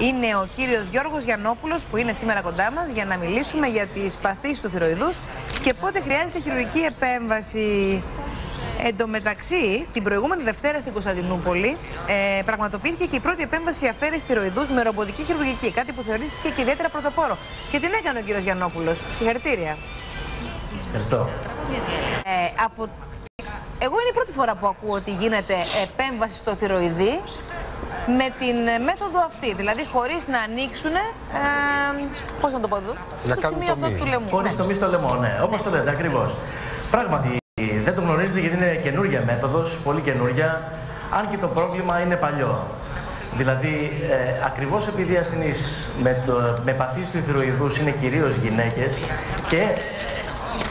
Είναι ο κύριος Γιώργος Γιαννόπουλος που είναι σήμερα κοντά μας για να μιλήσουμε για τις παθήσεις του θηροειδούς και πότε χρειάζεται χειρουργική επέμβαση. Εν τω μεταξύ, την προηγούμενη Δευτέρα στην Κωνσταντινούπολη πραγματοποιήθηκε και η πρώτη επέμβαση αφαίρεσης θηροειδούς με ρομποτική χειρουργική. Κάτι που θεωρήθηκε και ιδιαίτερα πρωτοπόρο. Και την έκανε ο κύριος Γιαννόπουλος. Συγχαρητήρια. Ευχαριστώ. Εγώ είναι η πρώτη φορά που ακούω ότι γίνεται επέμβαση στο θηροειδή με την μέθοδο αυτή. Δηλαδή χωρίς να ανοίξουν. Πώς να το πω εδώ, το σημείο αυτό του λαιμού. Χωρίς τομή στο λαιμό, ναι. Όπως το λέτε, ακριβώς. Πράγματι, δεν το γνωρίζετε γιατί είναι καινούργια μέθοδος, πολύ καινούργια, αν και το πρόβλημα είναι παλιό. Δηλαδή, ακριβώς επειδή οι ασθενείς με παθήσεις του θηροειδούς είναι κυρίως γυναίκες και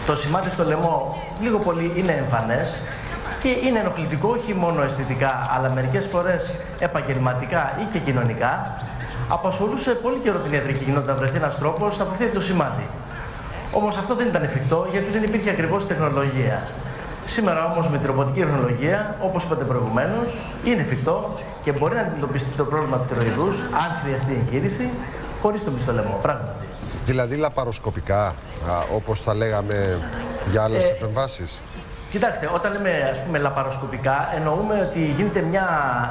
το σημάδι στο λαιμό λίγο πολύ είναι εμφανές και είναι ενοχλητικό όχι μόνο αισθητικά, αλλά μερικές φορές επαγγελματικά ή και κοινωνικά, απασχολούσε πολύ καιρό την ιατρική κοινότητα να βρεθεί ένας τρόπος να αποφύγει το σημάδι. Όμως αυτό δεν ήταν εφικτό γιατί δεν υπήρχε ακριβώς τεχνολογία. Σήμερα όμως με τη ρομποτική τεχνολογία, όπως είπατε προηγουμένως, είναι εφικτό και μπορεί να αντιμετωπιστεί το πρόβλημα του θηροειδούς, αν χρειαστεί εγχείρηση, χωρίς το μυστό λαιμό. Πράγματι. Δηλαδή λαπαροσκοπικά, όπως θα λέγαμε για άλλες επεμβάσεις. Κοιτάξτε, όταν λέμε ας πούμε λαπαροσκοπικά, εννοούμε ότι γίνεται μια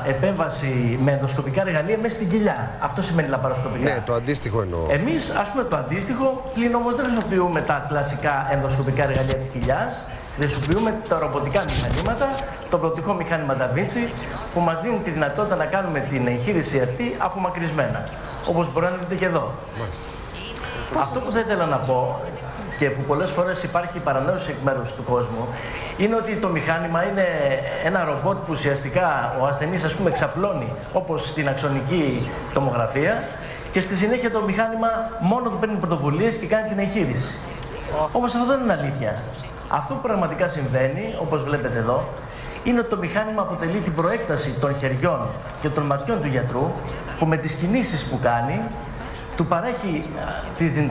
επέμβαση με ενδοσκοπικά εργαλεία μέσα στην κοιλιά. Αυτό σημαίνει λαπαροσκοπικά. Ναι, το αντίστοιχο εννοώ. Εμείς, ας πούμε, το αντίστοιχο, πλην όμως δεν χρησιμοποιούμε τα κλασικά ενδοσκοπικά εργαλεία της κοιλιάς. Χρησιμοποιούμε τα ρομποτικά μηχανήματα, το πρωτικό μηχάνημα Da Vinci, που μας δίνει τη δυνατότητα να κάνουμε την εγχείρηση αυτή απομακρυσμένα. Όπως μπορεί να δείτε και εδώ. Μάλιστα. Αυτό που θα ήθελα να πω και που πολλές φορές υπάρχει παρανόηση εκ μέρους του κόσμου είναι ότι το μηχάνημα είναι ένα ρομπότ που ουσιαστικά ο ασθενής ας πούμε εξαπλώνει όπως στην αξονική τομογραφία και στη συνέχεια το μηχάνημα μόνο του παίρνει πρωτοβουλίες και κάνει την εγχείρηση. Όμως αυτό δεν είναι αλήθεια. Αυτό που πραγματικά συμβαίνει, όπως βλέπετε εδώ, είναι ότι το μηχάνημα αποτελεί την προέκταση των χεριών και των ματιών του γιατρού που με τις κινήσεις που κάνει του παρέχει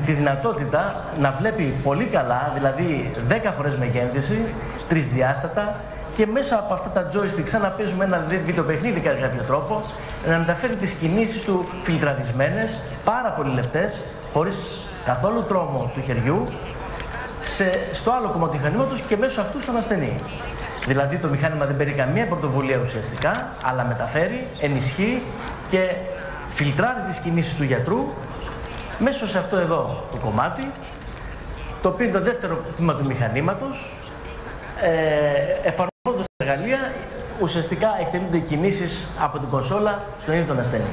τη δυνατότητα να βλέπει πολύ καλά, δηλαδή 10 φορές μεγένθηση, τρισδιάστατα και μέσα από αυτά τα joystick, να παίζουμε ένα βιντεοπαιχνίδι κατά κάποιο τρόπο, να μεταφέρει τις κινήσεις του φιλτραρισμένες, πάρα πολύ λεπτές, χωρίς καθόλου τρόμο του χεριού, στο άλλο κομμάτι του μηχανήματος και μέσω αυτού στον ασθενή. Δηλαδή το μηχάνημα δεν παίρνει καμία πρωτοβουλία ουσιαστικά, αλλά μεταφέρει, ενισχύει και φιλτράρει τις κινήσεις του γιατρού μέσω σε αυτό εδώ το κομμάτι, το οποίο είναι το δεύτερο τμήμα του μηχανήματος. Εφαρμόζοντας τα εργαλεία, ουσιαστικά εκτελούνται οι κινήσεις από την κονσόλα στον ίδιο τον ασθενή.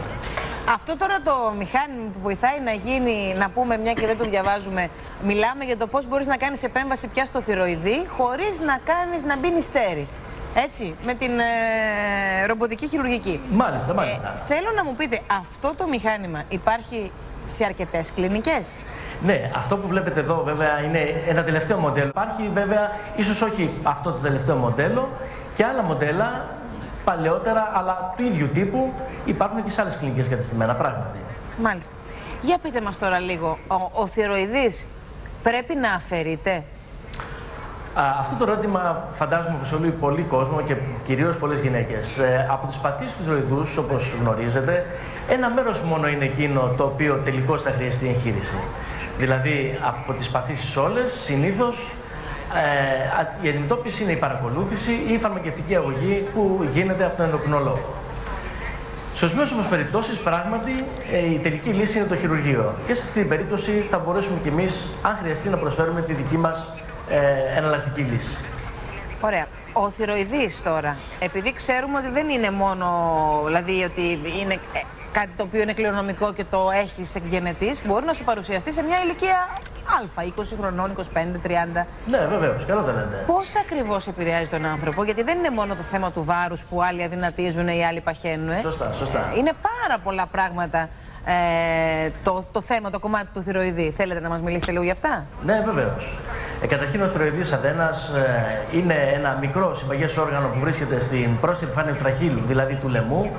Αυτό τώρα το μηχάνημα που βοηθάει να γίνει, να πούμε μια και δεν το διαβάζουμε, μιλάμε για το πώς μπορείς να κάνεις επέμβαση πια στο θηροειδή χωρίς να μπει νηστέρι. Έτσι, με την ρομποτική χειρουργική. Μάλιστα, μάλιστα. Θέλω να μου πείτε, αυτό το μηχάνημα υπάρχει σε αρκετές κλινικές? Ναι, αυτό που βλέπετε εδώ βέβαια είναι ένα τελευταίο μοντέλο. Υπάρχει βέβαια, ίσως όχι αυτό το τελευταίο μοντέλο και άλλα μοντέλα παλαιότερα, αλλά του ίδιου τύπου υπάρχουν και σε άλλες κλινικές κατεστημένα, πράγματι. Μάλιστα. Για πείτε μας τώρα λίγο, ο θηροειδής πρέπει να αφαιρείται? Αυτό το ερώτημα φαντάζομαι απασχολεί πολύ κόσμο και κυρίως πολλές γυναίκες. Από τις παθήσεις του θηροειδούς, όπως γνωρίζετε, ένα μέρος μόνο είναι εκείνο το οποίο τελικώς θα χρειαστεί εγχείρηση. Δηλαδή, από τις παθήσεις όλες, συνήθως η αντιμετώπιση είναι η παρακολούθηση ή η φαρμακευτική αγωγή που γίνεται από τον ενδοκρινολόγο. Σε ορισμένες όμως περιπτώσεις, πράγματι, η τελική λύση είναι το χειρουργείο. Και σε αυτή την περίπτωση θα μπορέσουμε κι εμείς, αν χρειαστεί, να προσφέρουμε τη δική μας εναλλακτική λύση. Ωραία. Ο θηροειδής τώρα, επειδή ξέρουμε ότι δεν είναι μόνο, δηλαδή ότι είναι κάτι το οποίο είναι κληρονομικό και το έχεις εκγενετής, μπορεί να σου παρουσιαστεί σε μια ηλικία α, 20 χρονών, 25, 30. Ναι, βεβαίως, καλά τα λέτε. Πώς ακριβώς επηρεάζει τον άνθρωπο, γιατί δεν είναι μόνο το θέμα του βάρους που άλλοι αδυνατίζουν ή άλλοι παχαίνουν. Σωστά, σωστά. Είναι πάρα πολλά πράγματα το θέμα, το κομμάτι του θηροειδή. Θέλετε να μας μιλήσετε λίγο γι' αυτά? Ναι, βεβαίως. Καταρχήν, ο θηροειδής αδένας είναι ένα μικρό συμπαγές όργανο που βρίσκεται στην πρόσθετη φάνη του τραχύλου, δηλαδή του λαιμού.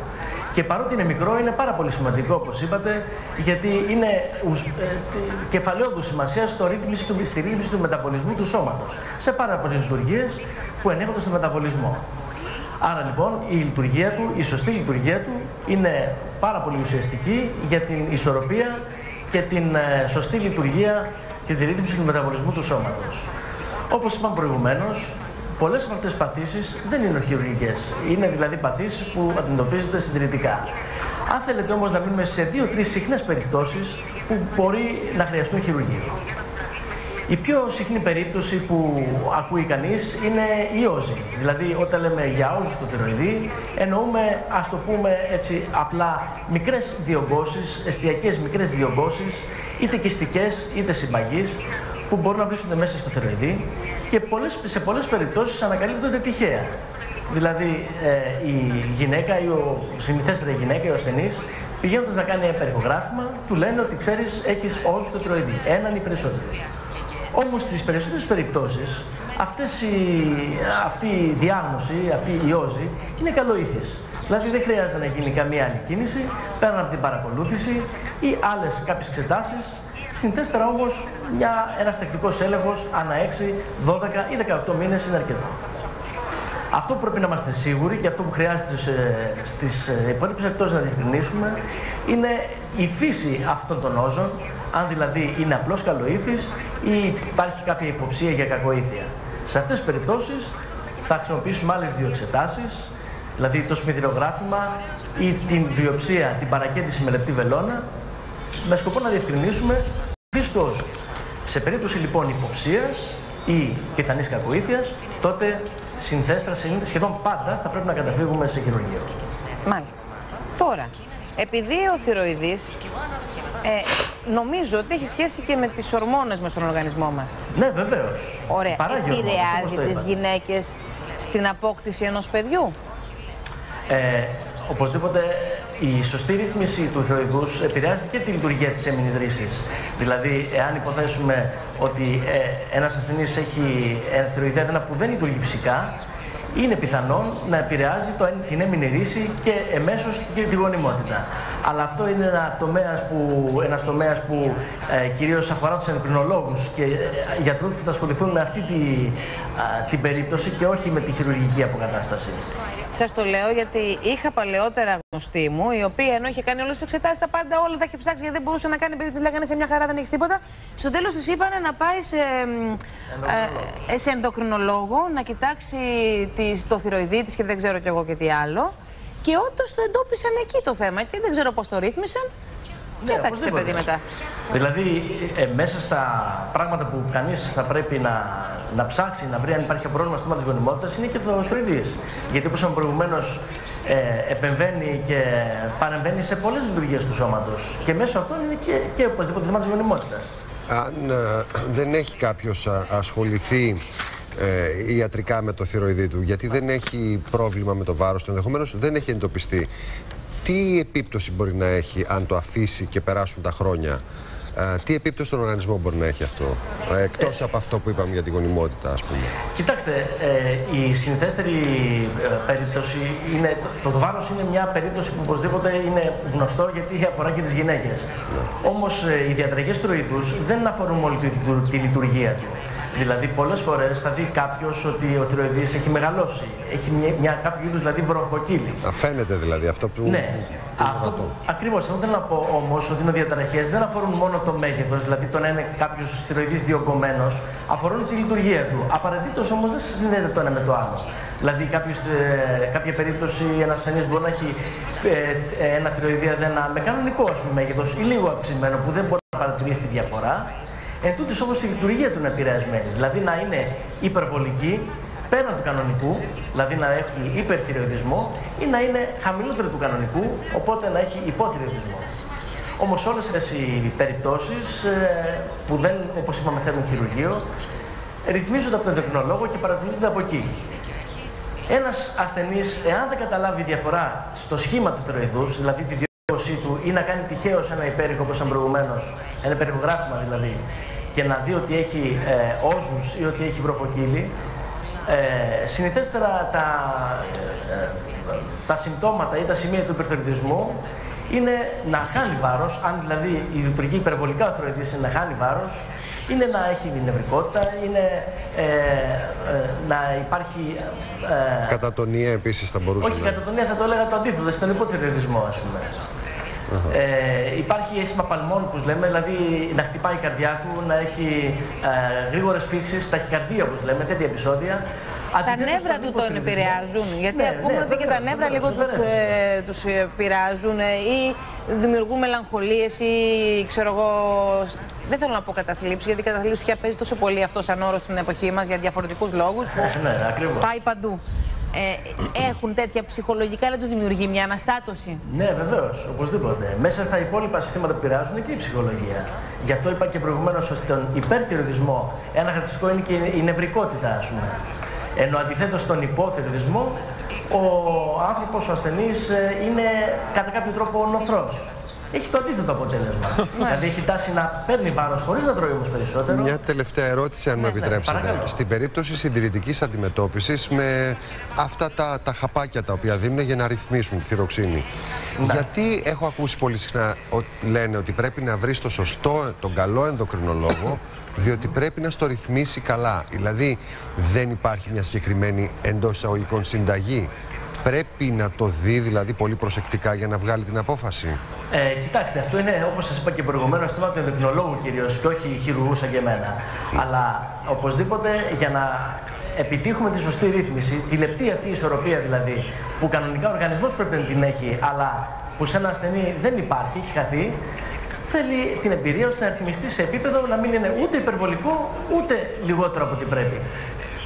Και παρότι είναι μικρό, είναι πάρα πολύ σημαντικό, όπως είπατε, γιατί είναι κεφαλαιόδου σημασία στη ρύθμιση του μεταβολισμού του σώματος. Σε πάρα πολλές λειτουργίες που ενέχονται στο μεταβολισμό. Άρα λοιπόν η λειτουργία του, η σωστή λειτουργία του είναι πάρα πολύ ουσιαστική για την ισορροπία και την σωστή λειτουργία και τη ρύθμιση του μεταβολισμού του σώματος. Όπως είπαμε προηγουμένως, πολλές από αυτές τις παθήσεις δεν είναι χειρουργικές. Είναι δηλαδή παθήσεις που αντιμετωπίζονται συντηρητικά. Αν θέλετε όμως να μείνουμε σε 2-3 συχνές περιπτώσεις που μπορεί να χρειαστούν χειρουργείο. Η πιο συχνή περίπτωση που ακούει κανείς είναι η όζη. Δηλαδή, όταν λέμε για όζους στο θηροειδή, εννοούμε, ας το πούμε έτσι απλά, μικρές διωγγώσεις, εστιακές μικρές διωγγώσεις, είτε κυστικές είτε συμπαγείς, που μπορούν να βρίσκονται μέσα στο θηροειδή και σε πολλές περιπτώσεις ανακαλύπτονται τυχαία. Δηλαδή, η γυναίκα, συνηθέστερα η γυναίκα, ο ασθενής, πηγαίνοντας να κάνει ένα περιχογράφημα, του λένε ότι ξέρεις, έχεις όζους στο θηροειδή, έναν ή περισσότερους. Όμως στις περισσότερες περιπτώσεις αυτή η διάγνωση, αυτή η όζη είναι καλοήθης. Δηλαδή δεν χρειάζεται να γίνει καμία άλλη κίνηση πέραν από την παρακολούθηση ή άλλες κάποιες εξετάσεις. Συνθέστερα όμως ένας τακτικός έλεγχος ανά 6, 12 ή 18 μήνες είναι αρκετό. Αυτό που πρέπει να είμαστε σίγουροι και αυτό που χρειάζεται στις υπόλοιπες περιπτώσεις να διευκρινίσουμε είναι η φύση αυτών των όζων, αν δηλαδή είναι απλώς καλοήθης ή υπάρχει κάποια υποψία για κακοήθεια. Σε αυτές τις περιπτώσεις θα χρησιμοποιήσουμε άλλες δύο εξετάσεις, δηλαδή το σμηθυρογράφημα ή την βιοψία, την παρακέντηση με λεπτή βελόνα, με σκοπό να διευκρινίσουμε τη φύση του όζου. Σε περίπτωση λοιπόν υποψίας ή πιθανής κακοήθειας, τότε συνθέστερα σχεδόν πάντα θα πρέπει να καταφύγουμε σε χειρουργείο. Μάλιστα. Τώρα, επειδή ο θηροειδής νομίζω ότι έχει σχέση και με τις ορμόνες μες στον οργανισμό μας. Ναι, βεβαίως. Ωραία. Επηρεάζει τις γυναίκες στην απόκτηση ενός παιδιού? Οπωσδήποτε η σωστή ρύθμιση του θηροειδούς επηρεάζει και τη λειτουργία της έμμηνης ρύσης. Δηλαδή, εάν υποθέσουμε ότι ένας ασθενής έχει θηροειδέδενα που δεν λειτουργεί φυσικά, είναι πιθανόν να επηρεάζει την έμμηνη ρύση και εμέσως και τη γονιμότητα. Αλλά αυτό είναι ένας τομέας που κυρίως αφορά τους ενδοκρινολόγους και γιατρούς που θα ασχοληθούν με αυτή την περίπτωση και όχι με τη χειρουργική αποκατάσταση. Σας το λέω γιατί είχα παλαιότερα γνωστή μου, η οποία ενώ είχε κάνει όλες τις εξετάσεις, τα πάντα όλα τα είχε ψάξει γιατί δεν μπορούσε να κάνει, επειδή της λέγανε σε μια χαρά δεν έχεις τίποτα. Στο τέλος της είπανε να πάει σε ενδοκρινολόγο, να κοιτάξει το θηροειδή της και δεν ξέρω κι εγώ και τι άλλο. Και όντως το εντόπισαν εκεί το θέμα και δεν ξέρω πώς το ρύθμισαν. Και έπαιξε παιδί μετά. Δηλαδή, μέσα στα πράγματα που κανείς θα πρέπει να ψάξει, να βρει αν υπάρχει πρόβλημα στο θέμα της γονιμότητας, είναι και το θηροειδής. Γιατί όπως είπαμε προηγουμένως, επεμβαίνει και παρεμβαίνει σε πολλές λειτουργίες του σώματος. Και μέσω αυτών είναι και οπωσδήποτε θέμα της γονιμότητας. Αν δεν έχει κάποιος ασχοληθεί ιατρικά με το θηροειδή του, γιατί δεν έχει πρόβλημα με το βάρος του, ενδεχομένως δεν έχει εντοπιστεί, τι επίπτωση μπορεί να έχει αν το αφήσει και περάσουν τα χρόνια? Τι επίπτωση στον οργανισμό μπορεί να έχει αυτό, εκτός από αυτό που είπαμε για την γονιμότητα, ας πούμε? Κοιτάξτε, η συνηθέστερη περίπτωση είναι, το βάρος είναι μια περίπτωση που οπωσδήποτε είναι γνωστό γιατί αφορά και τις γυναίκες. Όμως οι διατραχές θηροειδούς δεν αφορούν μόνο τη λειτουργία του. Δηλαδή, πολλές φορές θα δει κάποιος ότι ο θηροειδής έχει μεγαλώσει, έχει κάποιο είδους δηλαδή βροχοκύλη. Φαίνεται δηλαδή αυτό που. Ναι, ακριβώς. Αυτό θέλω να πω όμως ότι οι διαταραχές δεν αφορούν μόνο το μέγεθος, δηλαδή το να είναι κάποιος θηροειδής διωγγωμένος, αφορούν τη λειτουργία του. Απαραίτητος όμως δεν συνδέεται το ένα με το άλλο. Δηλαδή, κάποια περίπτωση ένας ασθενής μπορεί να έχει ένα θηροειδή αδένα με κανονικό μέγεθος ή λίγο αυξημένο που δεν μπορεί να παρατηρήσει τη διαφορά. Εν τούτης όμως η λειτουργία του είναι επηρεασμένη, δηλαδή να είναι υπερβολική πέραν του κανονικού, δηλαδή να έχει υπερθηροειδισμό ή να είναι χαμηλότερο του κανονικού, οπότε να έχει υποθηροειδισμό. Όμως όλες αυτές οι περιπτώσεις που δεν, όπως είπαμε, θέλουν χειρουργείο, ρυθμίζονται από τον ενδοκρινολόγο και παρατηρούνται από εκεί. Ένας ασθενής, εάν δεν καταλάβει διαφορά στο σχήμα του θηροειδούς, δηλαδή τη διόρθωσή του, ή να κάνει τυχαίως ένα υπέρηχο, όπως ήταν προηγουμένως, ένα υπερηχογράφημα δηλαδή, και να δει ότι έχει όζους ή ότι έχει βροχοκύλη, συνηθέστερα τα συμπτώματα ή τα σημεία του υπερθηροειδισμού είναι να χάνει βάρος, αν δηλαδή λειτουργεί υπερβολικά ο θηροειδής είναι να χάνει βάρος, είναι να έχει νευρικότητα, είναι να υπάρχει... Κατατονία επίσης θα μπορούσε όχι, κατατονία θα το έλεγα το αντίθετο, στον υποθηροειδισμό ας πούμε. Υπάρχει αίσθημα παλμών, που λέμε, δηλαδή να χτυπάει η καρδιά του, να έχει γρήγορες φήξεις, ταχυκαρδία, όπως λέμε, τέτοια επεισόδια. Τα νεύρα του τον επηρεάζουν, γιατί ακούμε ότι και τα νεύρα λίγο τους επηρεάζουν ή δημιουργούν μελαγχολίες ή ξέρω εγώ, δεν θέλω να πω καταθλίψεις, γιατί η καταθλίψη πια παίζει τόσο πολύ αυτό σαν όρο στην εποχή μας για διαφορετικούς λόγους. Ναι, ακριβώς. Πάει παντού. Έχουν τέτοια ψυχολογικά, δεν τους δημιουργεί μια αναστάτωση? Ναι, βεβαίως, οπωσδήποτε. Μέσα στα υπόλοιπα συστήματα που επηρεάζουν και η ψυχολογία. Γι' αυτό είπα και προηγουμένως ότι στον υπερθυροειδισμό ένα χαρακτηριστικό είναι και η νευρικότητα, ας πούμε. Ενώ αντιθέτως στον υποθυροειδισμό, ο άνθρωπος, ο ασθενής, είναι κατά κάποιο τρόπο νοθρός. Έχει το αντίθετο αποτέλεσμα. Δηλαδή έχει τάση να παίρνει βάρος χωρίς να τρώει όμως περισσότερο. Μια τελευταία ερώτηση, αν μου επιτρέψετε. Στην περίπτωση συντηρητικής αντιμετώπισης με αυτά τα χαπάκια τα οποία δίνουν για να ρυθμίσουν τη θυροξίνη. Γιατί έχω ακούσει πολύ συχνά λένε ότι πρέπει να βρει το σωστό, τον καλό ενδοκρινολόγο, διότι πρέπει να στο ρυθμίσει καλά. Δηλαδή δεν υπάρχει μια συγκεκριμένη εντός εισαγωγικών συνταγή. Πρέπει να το δει δηλαδή πολύ προσεκτικά για να βγάλει την απόφαση. Κοιτάξτε, αυτό είναι, όπως σας είπα και προηγουμένως, θέμα του ενδοκρινολόγου κυρίως και όχι χειρουργού σαν και εμένα. Αλλά οπωσδήποτε για να επιτύχουμε τη σωστή ρύθμιση, τη λεπτή αυτή ισορροπία δηλαδή, που κανονικά ο οργανισμός πρέπει να την έχει, αλλά που σε ένα ασθενή δεν υπάρχει, έχει χαθεί, θέλει την εμπειρία ώστε να ρυθμιστεί σε επίπεδο να μην είναι ούτε υπερβολικό ούτε λιγότερο από ό,τι πρέπει.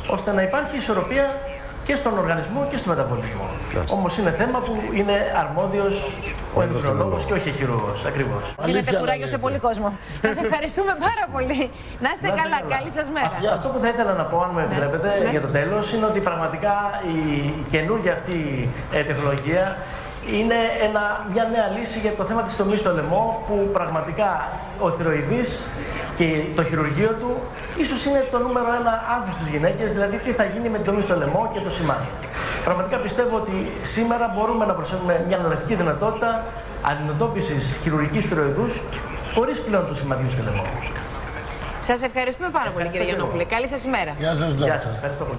Ώστε να υπάρχει ισορροπία και στον οργανισμό και στο μεταβολισμό. Όμως είναι θέμα που είναι αρμόδιος ο ενδοκρινολόγος και όχι ο χειρουργός. Ακριβώς. Δίνετε κουράγιο σε πολύ κόσμο. Σας ευχαριστούμε πάρα πολύ. Να είστε καλά. Καλή σας μέρα. Αυτό που θα ήθελα να πω, αν μου επιτρέπετε, για το τέλος, είναι ότι πραγματικά η καινούργια αυτή τεχνολογία είναι μια νέα λύση για το θέμα της τομής στο λαιμό, που πραγματικά ο θυροειδής και το χειρουργείο του ίσως είναι το νούμερο ένα άγχος στις γυναίκες, δηλαδή τι θα γίνει με την τομή στο λαιμό και το σημάδι. Πραγματικά πιστεύω ότι σήμερα μπορούμε να προσφέρουμε μια εναλλακτική δυνατότητα αντιμετώπισης χειρουργικής θυροειδούς χωρίς πλέον το σημαδίου στο λαιμό. Σας ευχαριστούμε πάρα πολύ, κύριε Γιαννόπουλε. Καλή σας ημέρα. Γεια σας, Ευχαριστώ πολύ.